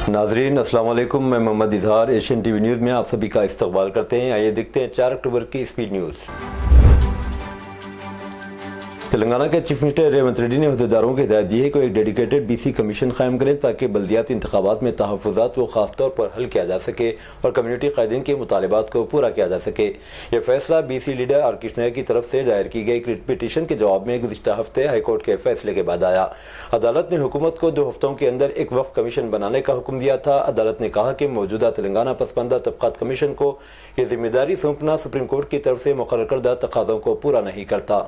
नाजरीन अस्सलाम वालेकुम, मैं Mohammad Izhar Asian TV news में आप सभी का इस्तकबाल करते हैं। आइए देखते हैं 4 अक्टूबर की स्पीड न्यूज़। तेलंगाना के चीफ मिनिस्टर रेवंत रेड्डी ने अहदेदारों को हिदायत दी है कि एक डेडिकेटेड बीसी कमीशन कायम करें ताकि बल्दियाती इंतखाबात में तहफ़्फ़ुज़ात को खास तौर पर हल किया जा सके और कम्यूनिटी कायदीन के मुतालबात को पूरा किया जा सके। यह फैसला बीसी लीडर आर कृष्णा की तरफ से दायर की गई रिट पिटीशन के जवाब में गुज़िश्ता हफ्ते हाईकोर्ट के फैसले के बाद आया। अदालत ने हुकूमत को 2 हफ्तों के अंदर एक वक्फ कमीशन बनाने का हुक्म दिया था। अदालत ने कहा कि मौजूदा तेलंगाना पसमानदा तबक़ात कमीशन को यह जिम्मेदारी सौंपना सुप्रीम कोर्ट की तरफ से मुक़र्रर करदा तकाज़ों को पूरा नहीं करता।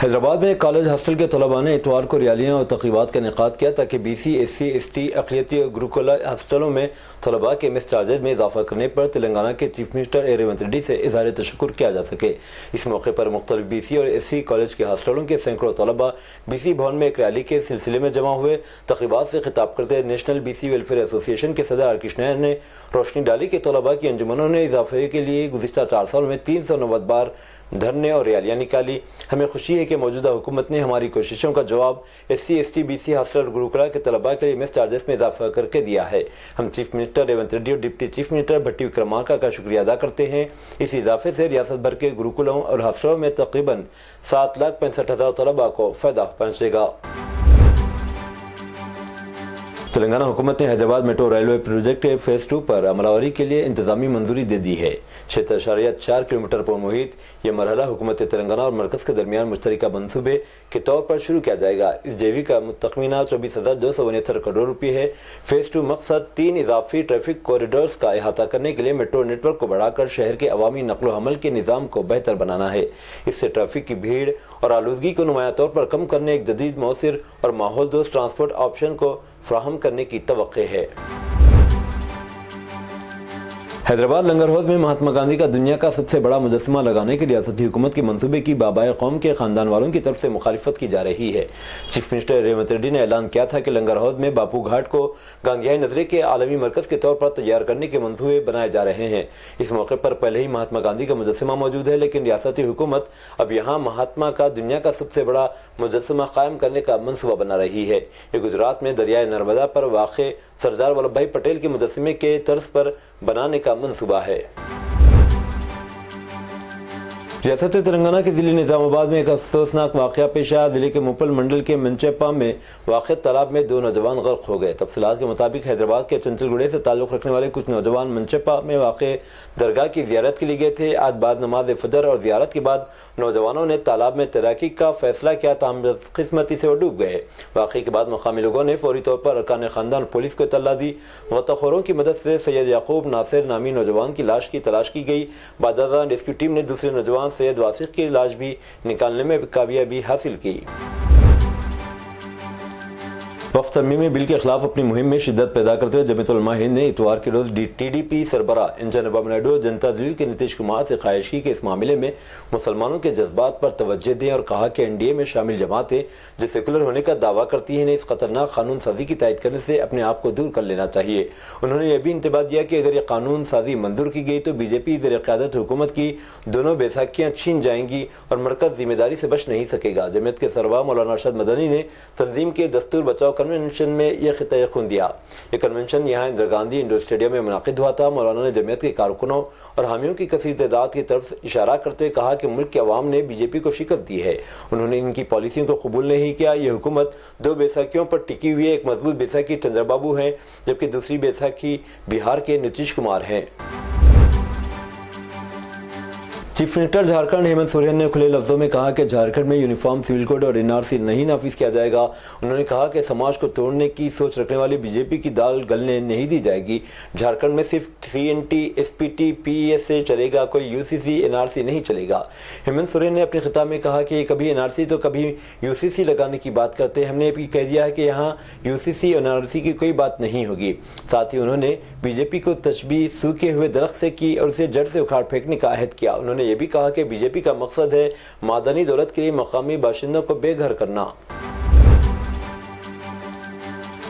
हैदराबाद में कॉलेज हॉस्टल के तलबा ने इतवार को रैलियाँ और तक़रीबात का इनेकाद किया ताकि BC SC ST अक़लियती और गुरुकुला हॉस्टलों में तलबा के मिस चार्जेज में इजाफा करने पर तेलंगाना के चीफ मिनिस्टर रेवंत रेड्डी से इज़हार तशक्कुर किया जा सके। इस मौके पर मुख्तलिफ BC और SC कॉलेज के हॉस्टलों के सैकड़ों तलबा BC भवन में एक रैली के सिलसिले में जमा हुए। तक़रीबात से खिताब करते नेशनल BC वेलफेयर एसोसिएशन के सदर आर कृष्णा ने रोशनी डाली कि तलबा की अंजुमनों ने इजाफे के लिए गुज़िश्ता 4 साल में 390 बार धरने और रैलियाँ निकाली। हमें खुशी है कि मौजूदा हुकूमत ने हमारी कोशिशों का जवाब SC ST BC हॉस्टल और गुरुकुला के तलबा के लिए मिस चार्जेस में इजाफा करके दिया है। हम चीफ मिनिस्टर रेवंत रेड्डी और डिप्टी चीफ मिनिस्टर भट्टी विक्रमार्का का शुक्रिया अदा करते हैं। इस इजाफे से रियासत भर के गुरुकुलों और हॉस्टलों में तकरीबन 7,65,000 तलबा को फ़ायदा पहुँचेगा। तेलंगाना हुकूमत ने Hyderabad metro railway project phase 2 पर अमलावरी के लिए इंतजामी मंजूरी दे दी है। 6.4 किलोमीटर पर मुहित यह मरहला हुकूमत तेलंगाना और मरकज़ के दरमियान मुश्तरका मनसूबे के तौर पर शुरू किया जाएगा। इस JV का तखमीना 24,269 करोड़ रुपये है। फेज़ 2 मकसद 3 इजाफी ट्रैफिक कॉरिडोर्स का अहाता करने के लिए मेट्रो नेटवर्क को बढ़ाकर शहर के अवामी नकलो हमल के निज़ाम को बेहतर बनाना है। इससे ट्रैफिक की भीड़ और आलूदगी को नुमाया तौर पर कम करने, एक जदीद मौसर और माहौल दोस्त ट्रांसपोर्ट ऑप्शन को फराहम करने की तवक्को है। हैदराबाद लंगर हौज में महात्मा गांधी का दुनिया का सबसे बड़ा मुजस्समा लगाने के रियासती हुकूमत के मंसूबे की बाबाए कौम के खानदान वालों की तरफ से मुखालिफत की जा रही है। चीफ मिनिस्टर रेवंत रेड्डी ने ऐलान किया था कि लंगर हौज में बापू घाट को गांधीयाई नजरे के आलमी मरकज के तौर पर तैयार करने के मंसूबे बनाए जा रहे हैं। इस मौके पर पहले ही महात्मा गांधी का मुजस्समा मौजूद है, लेकिन रियासती हुकूमत अब यहाँ महात्मा का दुनिया का सबसे बड़ा मुजस्समा कायम करने का मंसूबा बना रही है। ये गुजरात में दरियाए नर्मदा पर वाक़े सरदार वल्लभ भाई पटेल के मुजस्समे के तर्ज पर बनाने का मंसूबा है। रियासत तेलंगाना के जिले निजामाबाद में एक अफसोसनाक वाक़या पेश आया। जिले के मुपल मंडल के मंचेपा में वाक़ तालाब में 2 नौजवान गर्क हो गए। तफसीलात के मुताबिक हैदराबाद के चंचलगुड़े से ताल्लुक़ रखने वाले कुछ नौजवान मंचेपा में वाक़ दरगाह की ज़ियारत के लिए गए थे। आज बाद नमाज फजर और ज़ियारत के बाद नौजवानों ने तालाब में तैराकी का फैसला किया, ताहम बदकिस्मती से वो डूब गए। वाक़े के बाद मकामी लोगों ने फौरी तौर पर अरकान ख़ानदान पुलिस को इत्तला दी। गोताखोरों की मदद से सैयद याकूब नासिर नामी नौजवान की लाश की तलाश की गई। बादशाह रेस्क्यू टीम ने दूसरे नौजवान सैयद वासिक की लाश भी निकालने में कामयाबी हासिल की। वफ़द तरमीमी बिल के खिलाफ अपनी मुहिम में शिद्दत पैदा करते हुए जमीयत उलमा हिंद ने इतवार के रोज TDP सरबरा चंद्रबाबू नायडू और जनता दल के नीतीश कुमार से ख्वाहिश की कि इस मामले में मुसलमानों के जज्बात पर तवज्जो दें और कहा कि NDA में शामिल जमातें जो सेकुलर होने का दावा करती हैं, इस खतरनाक कानून साजी की तायद करने से अपने आप को दूर कर लेना चाहिए। उन्होंने यह भी इंतबाह दिया कि अगर ये कानून साजी मंजूर की गई तो BJP ज़ेर क़यादत हुकूमत की दोनों बैसाखियाँ छीन जाएंगी और मरकज़ जिम्मेदारी से बच नहीं सकेगा। जमीयत के सरबराह मौलाना अरशद मदनी ने तंजीम के दस्तूर बचाओ कन्वेंशन में यह खिताब खून दिया। यह कन्वेंशन यहाँ इंदिरा गांधी इंडोर स्टेडियम में मुनाकिद हुआ था। मौलाना ने जमीयत के कारकुनों और हामियों की कसीर तादाद की तरफ इशारा करते हुए कहा कि मुल्क के अवाम ने BJP को शिकस्त दी है। उन्होंने इनकी पॉलिसियों को कबूल नहीं किया। ये हुकूमत 2 बैसाखियों पर टिकी हुई है। एक मजबूत बैसाखी चंद्रबाबू है जबकि दूसरी बैसाखी बिहार के नीतीश कुमार हैं। चीफ मिनिस्टर झारखंड हेमंत सोरेन ने खुले लफ्जों में कहा कि झारखंड में यूनिफॉर्म सिविल कोड और NRC नहीं नाफिज किया जाएगा। उन्होंने कहा कि समाज को तोड़ने की सोच रखने वाली BJP की दाल गलने नहीं दी जाएगी। झारखंड में सिर्फ CNT SPT PES से चलेगा, कोई UCC NRC नहीं चलेगा। हेमंत सोरेन ने अपने खिताब में कहा कि कभी NRC तो कभी UCC लगाने की बात करते हैं। हमने भी कह दिया है कि यहाँ UCC और NRC की कोई बात नहीं होगी। साथ ही उन्होंने BJP को तशबीह सूखे हुए दरख्त से की और उसे जड़ से उखाड़ फेंकने का अहद किया। उन्होंने ये भी कहा कि BJP का मकसद है मादनी दौलत के लिए मकामी बाशिंदों को बेघर करना।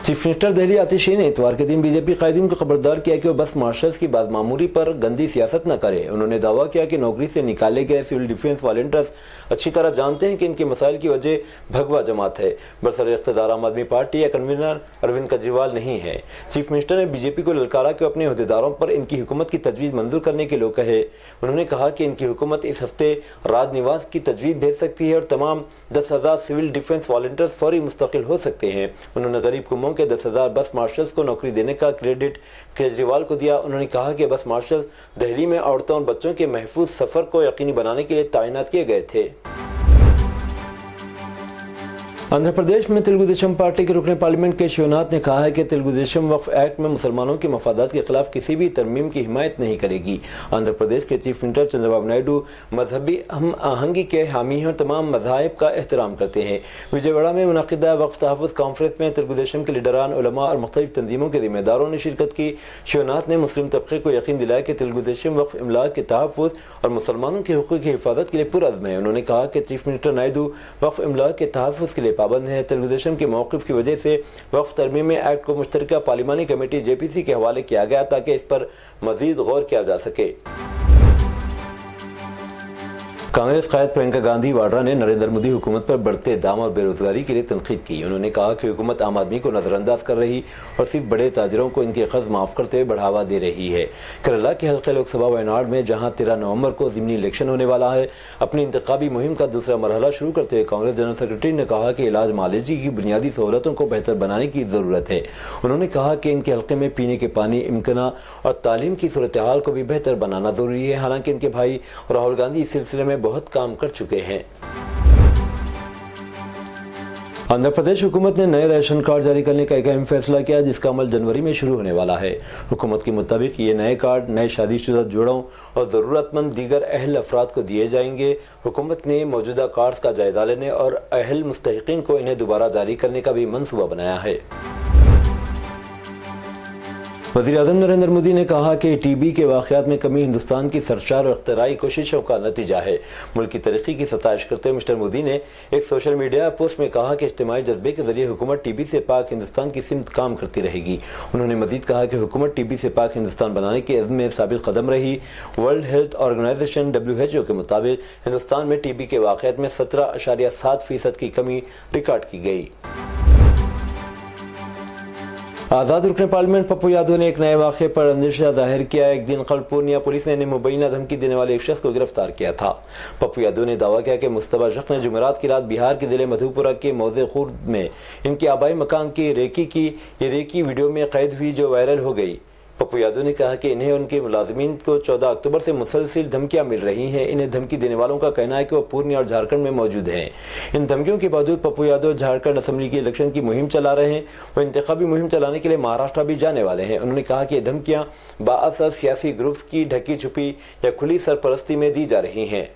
चीफ मिनिस्टर दहली आतिशी ने इतवार के दिन बीजेपी कायदीन को खबरदार किया कि वो बस मार्शल्स की बादमामूरी पर गंदी सियासत न करे। उन्होंने दावा किया कि नौकरी से निकाले गए सिविल डिफेंस वॉलंटियर्स अच्छी तरह जानते हैं कि इनके मसाइल की वजह भगवा जमात है, बरसर इख्तियार आम आदमी पार्टी या कन्वीनर अरविंद केजरीवाल नहीं है। चीफ मिनिस्टर ने बीजेपी को ललकारा कि अपने अहदेदारों पर इनकी हुकूमत की तजवीज़ मंजूर करने के लोग कहे। उन्होंने कहा कि इनकी हुकूमत इस हफ्ते राजनिवास की तजवीज़ भेज सकती है और तमाम 10,000 सिविल डिफेंस वॉलंटियर्स फौरी मुस्तकिल हो सकते हैं। उन्होंने गरीब कौमों के 10,000 बस मार्शल्स को नौकरी देने का क्रेडिट केजरीवाल को दिया। उन्होंने कहा कि बस मार्शल्स दिल्ली में औरतों और बच्चों के महफूज सफर को यकीनी बनाने के लिए तैनात किए गए थे। आंध्र प्रदेश में तेलुगु देशम पार्टी के रुकने पार्लियामेंट के शिवनाथ ने कहा है कि तेलुगु देशम वक्फ एक्ट में मुसलमानों के मफादात के खिलाफ किसी भी तरमीम की हिमायत नहीं करेगी। आंध्र प्रदेश के चीफ मिनिस्टर चंद्रबाबू नायडू मजहबी हम आहंगी के हामी हैं और तमाम मज़ाहिब का एहतराम करते हैं। विजयवाड़ा में मुनक़िदा वक्फ तहफ़्फ़ुज़ कॉन्फ्रेंस में तेलुगु देशम के लीडरान, उलमा और मुख्तलिफ तंजीमों के ज़िम्मेदारों ने शिरकत की। शिवनाथ ने मुस्लिम तबके को यकीन दिलाया कि तेलुगु देशम वक्फ इमलाक के तहफ़्फ़ुज़ और मुसलमानों के हुकूक़ की हिफाजत के लिए पुरअज़्म है। उन्होंने कहा कि चीफ मिनिस्टर नायडू वक्फ इमलाक के तहफ़्फ़ुज़ के लिए पाबंद है। तेलुगु देशम के मौक़िफ़ की वजह से वक्फ तरमीमी एक्ट को मुश्तरका पार्लिमानी कमेटी JPC के हवाले किया गया ताकि इस पर मज़ीद गौर किया जा सके। कांग्रेस कायद प्रियंका गांधी वाड्रा ने नरेंद्र मोदी हुकूमत पर बढ़ते दाम और बेरोजगारी के लिए तनकीद की। उन्होंने कहा कि हुकूमत आम आदमी को नजरअंदाज कर रही और सिर्फ बड़े ताजिरों को इनके कर्ज माफ करते हुए बढ़ावा दे रही है। केरला के हल्के लोकसभा वायनाड में जहां 13 नवंबर को ज़िमनी इलेक्शन होने वाला है, अपनी इंतखाबी मुहिम का दूसरा मरहला शुरू करते हुए कांग्रेस जनरल सेक्रेटरी ने कहा कि इलाज मालजी की बुनियादी सहूलतों को बेहतर बनाने की ज़रूरत है। उन्होंने कहा कि इनके हल्के में पीने के पानी, इम्कना और तालीम की सूरत हाल को भी बेहतर बनाना ज़रूरी है। हालांकि इनके भाई राहुल गांधी इस सिलसिले में बहुत काम कर चुके हैं। आंध्र प्रदेश हुकूमत ने नए राशन कार्ड जारी करने का एक अहम फैसला किया, जिसका अमल जनवरी में शुरू होने वाला है। हुकूमत के मुताबिक ये नए कार्ड नए शादीशुदा जोड़ों और ज़रूरतमंद दीगर अहल अफराद को दिए जाएंगे। हुकूमत ने मौजूदा कार्ड्स का जायजा लेने और अहल मुस्तहिकीन को इन्हें दोबारा जारी करने का भी मंसूबा बनाया है। वज़ीर-ए-आज़म नरेंद्र मोदी ने कहा कि TB के वाक़यात में कमी हिंदुस्तान की सरशार और इख्तिराई कोशिशों का नतीजा है। मुल्क की तरक्की की सताइश करते हुए मिस्टर मोदी ने एक सोशल मीडिया पोस्ट में कहा कि इज्तिमाई जज्बे के जरिए हुकूमत TB से पाक हिंदुस्तान की सिमत काम करती रहेगी। उन्होंने मजीद कहा कि हुकूमत TB से पाक हिंदुस्तान बनाने के अज़्म में साबित कदम रही। वर्ल्ड हेल्थ ऑर्गेनाइजेशन WHO के मुताबिक हिंदुस्तान में TB के वाक़यात में 17.7% की कमी रिकॉर्ड की गई। आज़ाद रुकने पार्लियामेंट पप्पू यादव ने एक नए वाक़े पर अंदेशा जाहिर किया। एक दिन कबल पूर्णिया पुलिस ने मुबैना धमकी देने वाले एक शख्स को गिरफ्तार किया था। पप्पू यादव ने दावा किया कि मुस्तबा शख्स ने जुमेरात की रात बिहार के ज़िले मधुपुरा के मौज़े खुर्द में इनके आबाई मकान की रेकी की वीडियो में कैद हुई, जो वायरल हो गई। पप्पू यादव ने कहा कि इन्हें उनके मुलाजिमीन को 14 अक्टूबर से मुसलसिल धमकियां मिल रही हैं। इन्हें धमकी देने वालों का कहना है कि वो पूर्णिया और झारखंड में मौजूद हैं। इन धमकियों के बावजूद पप्पू यादव झारखंड असेंबली की इलेक्शन की मुहिम चला रहे हैं। वो इंतखाबी मुहिम चलाने के लिए महाराष्ट्र भी जाने वाले हैं। उन्होंने कहा कि ये धमकियां बाअसर सियासी ग्रुप्स की ढकी छुपी या खुली सरपरस्ती में दी जा रही हैं।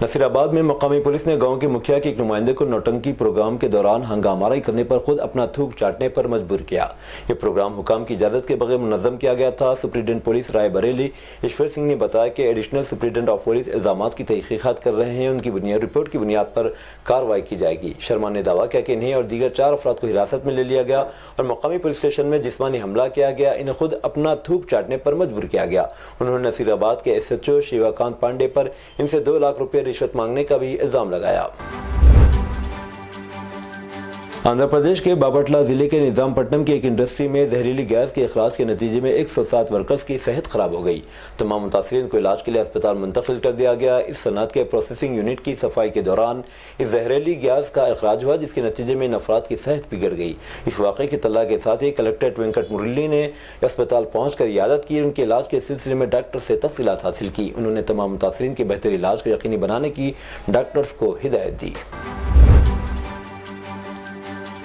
नसीराबाद में मकामी पुलिस ने गांव के मुखिया के एक नुमाइंदे को नौटंकी प्रोग्राम के दौरान हंगामाराई करने पर खुद अपना थूक चाटने पर मजबूर किया। ये प्रोग्राम हुकाम की इजाजत के बगैर मुनज़्ज़म किया गया था। सुप्रीडेंट पुलिस राय बरेली ईश्वर सिंह ने बताया कि एडिशनल सुप्रीडेंट ऑफ पुलिस इल्जामात की तहकीकात कर रहे हैं। उनकी रिपोर्ट की बुनियाद पर कार्रवाई की जाएगी। शर्मा ने दावा किया कि इन्हें और दीगर 4 अफराद को हिरासत में ले लिया गया और मकामी पुलिस स्टेशन में जिस्मानी हमला किया गया। इन्हें खुद अपना थूक चाटने पर मजबूर किया गया। उन्होंने नसीराबाद के SHO शिवाकांत पांडे पर इनसे 2 लाख रुपये रिश्वत मांगने का भी इल्जाम लगाया। आंध्र प्रदेश के बाबटला जिले के निजामपट्टनम की एक इंडस्ट्री में जहरीली गैस के अखराज के नतीजे में 107 वर्कर्स की सेहत खराब हो गई। तमाम मुतासरीन को इलाज के लिए अस्पताल मुंतकिल कर दिया गया। इस सनअत के प्रोसेसिंग यूनिट की सफाई के दौरान इस जहरीली गैस का अखराज हुआ, जिसके नतीजे में अफराद की सेहत बिगड़ गई। इस वाक़े की इत्तला के साथ ही कलेक्टर वेंकट मुरली ने अस्पताल पहुंचकर इयादत की। उनके इलाज के सिलसिले में डॉक्टर से तफसीलात हासिल की। उन्होंने तमाम मुतासरीन के बेहतर इलाज को यकीनी बनाने की डॉक्टर्स को हिदायत दी।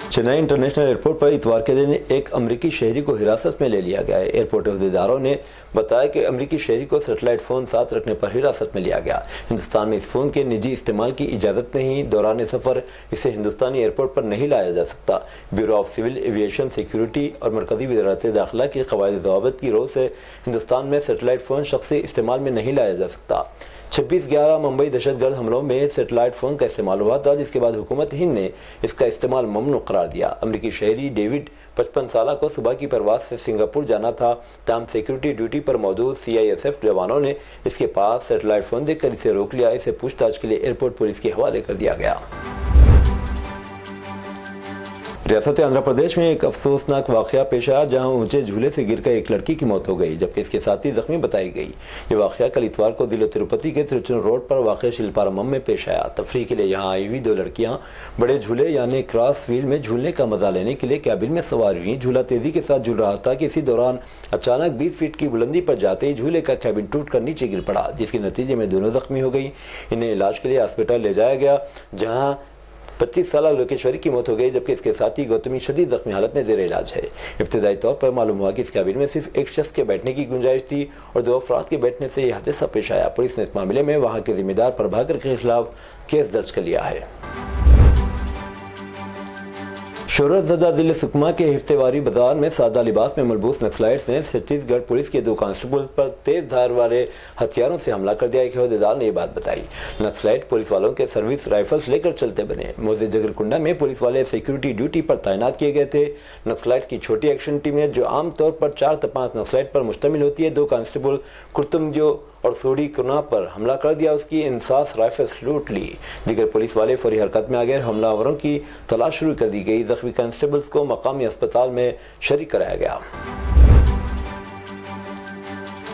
चेन्नई इंटरनेशनल एयरपोर्ट पर इतवार के दिन एक अमरीकी शहरी को हिरासत में ले लिया गया है। एयरपोर्ट अहदेदारों ने बताया कि अमरीकी शहरी को सैटेलाइट फ़ोन साथ रखने पर हिरासत में लिया गया। हिंदुस्तान में इस फ़ोन के निजी इस्तेमाल की इजाज़त नहीं। दौरान सफ़र इसे हिंदुस्तानी एयरपोर्ट पर नहीं लाया जा सकता। Bureau of civil aviation security और मरकज़ी वज़ारत दाखिला की क़वाइद ज़वाबित की रोज़ से हिंदुस्तान में सैटेलाइट फ़ोन शख्सी इस्तेमाल में नहीं लाया जा सकता। 26/11 ممبئی دہشت گرد حملوں میں سیٹلائٹ فون کا استعمال ہوا تھا، جس کے بعد حکومت ہند نے اس کا استعمال ممنوع قرار دیا۔ امریکی شہری ڈیوڈ 55 سالہ کو صبح کی پرواز سے سنگاپور جانا تھا، تاہم سیکیورٹی ڈیوٹی پر موجود CISF جوانوں نے اس کے پاس سیٹلائٹ فون دیکھ کر اسے روک لیا۔ اسے پوچھ تاچھ کے لیے ایئرپورٹ پولیس کے حوالے کر دیا گیا۔ ریاست آندھرا پردیش میں ایک افسوسناک واقعہ پیش آیا، جہاں اونچے جھولے سے گر کر ایک لڑکی کی موت ہو گئی، جبکہ اس کے ساتھی زخمی بتائی گئی۔ یہ واقعہ کل اتوار کو ضلع تروپتی کے تروچن روڈ پر واقع شلپارمم میں پیش آیا۔ تفریح کے لیے یہاں آئی ہوئی 2 لڑکیاں بڑے جھولے یعنی کراس ویل میں جھولنے کا مزہ لینے کے لیے کیبن میں سوار ہوئیں۔ جھولا تیزی کے ساتھ جھول رہا تھا کہ اسی دوران اچانک 20 فٹ کی بلندی پر جاتے ہی جھولے کا کیبن ٹوٹ کر نیچے گر پڑا، جس کے نتیجے میں دونوں زخمی ہو گئی۔ انہیں علاج کے لیے ہسپتال لے جایا گیا، جہاں 25 سالہ لوکیشوری کی موت ہو گئی، جبکہ اس کے ساتھی گوتمی شدید زخمی حالت میں زیر علاج ہے۔ ابتدائی طور پر معلوم ہوا کہ اس کیبن میں صرف ایک شخص کے بیٹھنے کی گنجائش تھی اور 2 افراد کے بیٹھنے سے یہ حادثہ پیش آیا۔ پولیس نے اس معاملے میں وہاں کے ذمہ دار پربھاکر کے خلاف کیس درج کر لیا ہے۔ شہرت زدہ ضلع سکما کے ہفتہ واری بازار میں سادہ لباس میں ملبوس نکسلائٹس نے چھتیس گڑھ پولیس کے 2 کانسٹیبلز پر تیز دھار والے ہتھیاروں سے حملہ کر دیا۔ ایک عہدیدار نے یہ بات بتائی۔ نکسلائٹ پولیس والوں کے سروس رائفلز لے کر چلتے بنے۔ موزے جگرکنڈا میں پولیس والے سیکیورٹی ڈیوٹی پر تعینات کیے گئے تھے۔ نکسلائٹ کی چھوٹی ایکشن ٹیمیں، جو عام طور پر 4 تا 5 نکسلائٹ پر مشتمل ہوتی ہے، 2 کانسٹیبل کرتمجو اور سوڑی کنا پر حملہ کر دیا، اس کی انصاص رائفلز لوٹ لی۔ دیگر پولیس والے فوری حرکت میں آ گئے، حملہ آوروں کی تلاش شروع کر دی گئی۔ زخمی کانسٹیبلز کو مقامی اسپتال میں شریک کرایا گیا۔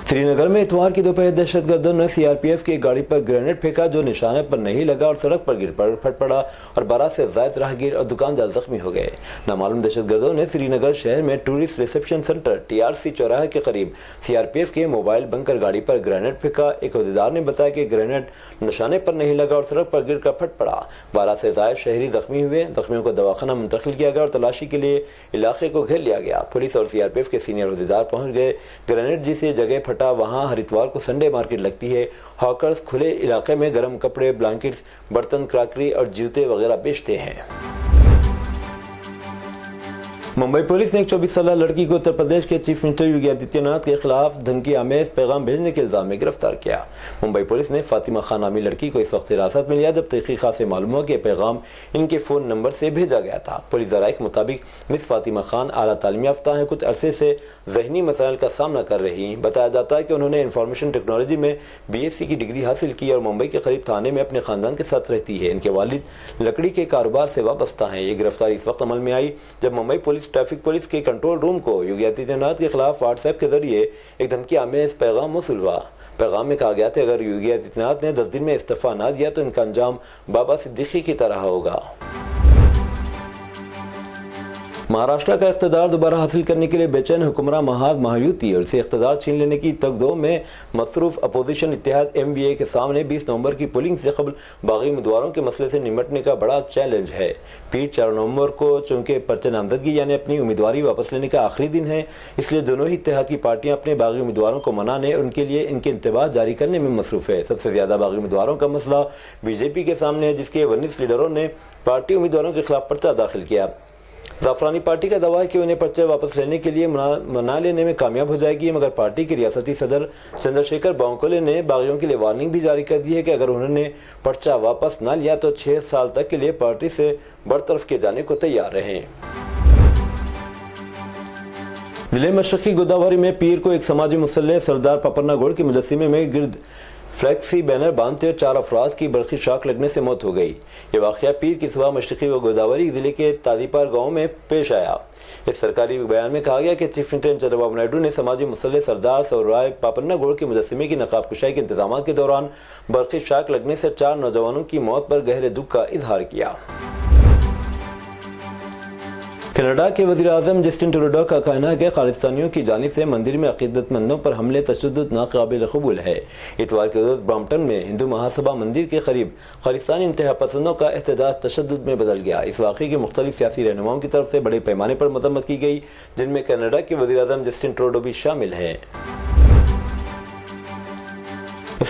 سری نگر میں اتوار کی دوپہر دہشت گردوں نے CRPF کی ایک گاڑی پر گرینیڈ پھینکا، جو نشانے پر نہیں لگا اور سڑک پر پھٹ پڑا اور 12 سے زائد راہگیر اور دکاندار زخمی ہو گئے۔ نامعلوم دہشت گردوں نے سری نگر شہر میں ٹورسٹ ریسیپشن سینٹر TRC چوراہے کے قریب CRPF کے موبائل بنکر گاڑی پر گرینیڈ پھینکا۔ ایک عہدیدار نے بتایا کہ گرینیڈ نشانے پر نہیں لگا اور سڑک پر گر کر پھٹ پڑا۔ 12 سے زائد شہری زخمی ہوئے۔ زخمیوں کو دواخانہ منتقل کیا گیا اور تلاشی کے لیے علاقے کو گھیر لیا گیا۔ پولیس اور CRPF کے سینئر عہدیدار پہنچ گئے۔ گرینیڈ جس جگہ پھٹا وہاں ہر اتوار کو سنڈے مارکیٹ لگتی ہے۔ ہاکرز کھلے علاقے میں گرم کپڑے، بلانکٹس، برتن، کراکری اور جوتے وغیرہ بیچتے ہیں۔ ممبئی پولیس نے ایک 24 سالہ لڑکی کو اتر پردیش کے چیف منسٹر یوگی آدتیہ ناتھ کے خلاف دھمکی آمیز پیغام بھیجنے کے الزام میں گرفتار کیا۔ ممبئی پولیس نے فاطمہ خان نامی لڑکی کو اس وقت حراست میں لیا جب تحقیقات سے معلوم ہوا کہ یہ پیغام ان کے فون نمبر سے بھیجا گیا تھا۔ پولیس ذرائع کے مطابق مس فاطمہ خان اعلیٰ تعلیم یافتہ ہیں، کچھ عرصے سے ذہنی مسائل کا سامنا کر رہی ہیں۔ بتایا جاتا ہے کہ انہوں نے انفارمیشن ٹیکنالوجی میں BSc کی ڈگری حاصل کی اور ممبئی کے قریب تھانے میں اپنے خاندان کے ساتھ رہتی ہے۔ ان کے والد لکڑی کے کاروبار سے وابستہ ہیں۔ یہ گرفتاری اس وقت عمل میں آئی جب ممبئی پولیس ٹریفک پولیس کے کنٹرول روم کو یوگی آدتیہ ناتھ کے خلاف واٹس ایپ کے ذریعے ایک دھمکی آمیز پیغام موصول ہوا۔ پیغام میں کہا گیا تھا اگر یوگی آدتیہ ناتھ نے 10 دن میں استعفیٰ نہ دیا تو ان کا انجام بابا صدیقی کی طرح ہوگا۔ مہاراشٹر کا اقتدار دوبارہ حاصل کرنے کے لیے بے چین حکمراں مہاد مہایوتی اور اسے اقتدار چھین لینے کی تگ دو میں مصروف اپوزیشن اتحاد MVA کے سامنے 20 نومبر کی پولنگ سے قبل باغی امیدواروں کے مسئلے سے نمٹنے کا بڑا چیلنج ہے۔ پیر 4 نومبر کو چونکہ پرچہ نامزدگی یعنی اپنی امیدواری واپس لینے کا آخری دن ہے، اس لیے دونوں ہی اتحاد کی پارٹیاں اپنے باغی امیدواروں کو منانے اور ان کے لیے ان کے انتباہ جاری کرنے میں مصروف ہے۔ سب سے زیادہ باغی امیدواروں کا مسئلہ BJP کے سامنے ہے، جس کے 19 لیڈروں نے پارٹی امیدواروں کے خلاف پرچہ داخل کیا۔ زعفرانی پارٹی کا دعویٰ ہے کہ انہیں پرچہ واپس لینے کے لیے منا لینے میں کامیاب ہو جائے گی، مگر پارٹی کے ریاستی صدر چندر شیکھر باونکولے نے باغیوں کے لیے وارننگ بھی جاری کر دی ہے کہ اگر انہوں نے پرچہ واپس نہ لیا تو 6 سال تک کے لیے پارٹی سے برطرف کیے جانے کو تیار رہیں۔ ضلع مشرقی گوداوری میں پیر کو ایک سماجی مسلح سردار پپرنا گوڑ کے مجسمے میں گرد فلیکسی بینر باندھتے 4 افراد کی برقی شاک لگنے سے موت ہو گئی۔ یہ واقعہ پیر کی صبح مشرقی گوداوری ضلع کے تادیپار گاؤں میں پیش آیا۔ اس سرکاری بیان میں کہا گیا کہ چیف منسٹر چندر بابو نائیڈو نے سماجی مسلح سردار سورائے پاپنا گوڑ کے مجسمے کی نقاب کشائی کے انتظامات کے دوران برقی شاک لگنے سے 4 نوجوانوں کی موت پر گہرے دکھ کا اظہار کیا۔ کینیڈا کے وزیر اعظم جسٹن ٹروڈو کا کہنا ہے کہ خالصتانیوں کی جانب سے مندر میں عقیدت مندوں پر حملے تشدد ناقابل قبول ہے۔ اتوار کے روز برامپٹن میں ہندو مہاسبھا مندر کے قریب خالصتانی انتہا پسندوں کا احتجاج تشدد میں بدل گیا۔ اس واقعے کی مختلف سیاسی رہنماؤں کی طرف سے بڑے پیمانے پر مذمت کی گئی، جن میں کینیڈا کے وزیر اعظم جسٹن ٹروڈو بھی شامل ہیں۔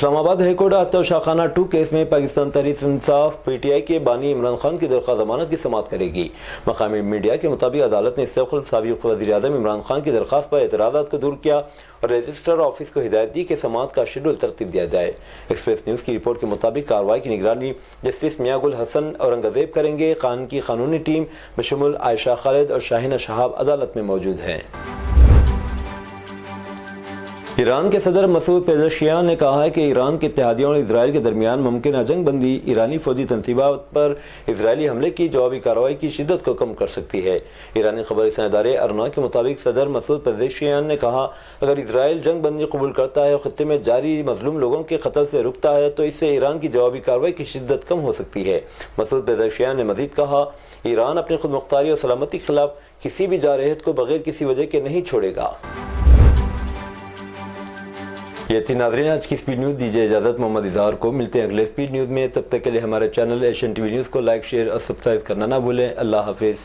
اسلام آباد ہائی کورٹ آفتاب شاہ خانہ 2 کیس میں Pakistan Tehreek Insaf P T I کے بانی عمران خان کی درخواست ضمانت کی سماعت کرے گی۔ مقامی میڈیا کے مطابق عدالت نے اس سے قبل سابق وزیر اعظم عمران خان کی درخواست پر اعتراضات کو دور کیا اور رجسٹر آفس کو ہدایت دی کہ سماعت کا شیڈول ترتیب دیا جائے۔ ایکسپریس نیوز کی رپورٹ کے مطابق کارروائی کی نگرانی جسٹس میاں گل حسن اورنگزیب کریں گے۔ خان کی قانونی ٹیم بشمول عائشہ خالد اور شاہینہ شہاب عدالت میں موجود ہیں۔ ایران کے صدر مسعود پزشکیان نے کہا ہے کہ ایران کے اتحادیوں اور اسرائیل کے درمیان ممکنہ جنگ بندی ایرانی فوجی تنصیبات پر اسرائیلی حملے کی جوابی کارروائی کی شدت کو کم کر سکتی ہے۔ ایرانی خبر رساں ادارے ارنا کے مطابق صدر مسعود پزشکیان نے کہا اگر اسرائیل جنگ بندی قبول کرتا ہے اور خطے میں جاری مظلوم لوگوں کے قتل سے رکتا ہے تو اس سے ایران کی جوابی کارروائی کی شدت کم ہو سکتی ہے۔ مسعود پزشکیان نے مزید کہا ایران اپنی خود مختاری اور سلامتی کے خلاف کسی بھی جارحیت کو بغیر کسی وجہ کے نہیں چھوڑے گا۔ یہ تھی ناظرین آج کی سپیڈ نیوز، دیجیے اجازت محمد اظہار کو، ملتے ہیں اگلے سپیڈ نیوز میں، تب تک کے لیے ہمارے channel Asian T V news کو لائک شیئر اور سبسکرائب کرنا نہ بھولیں۔ اللہ حافظ۔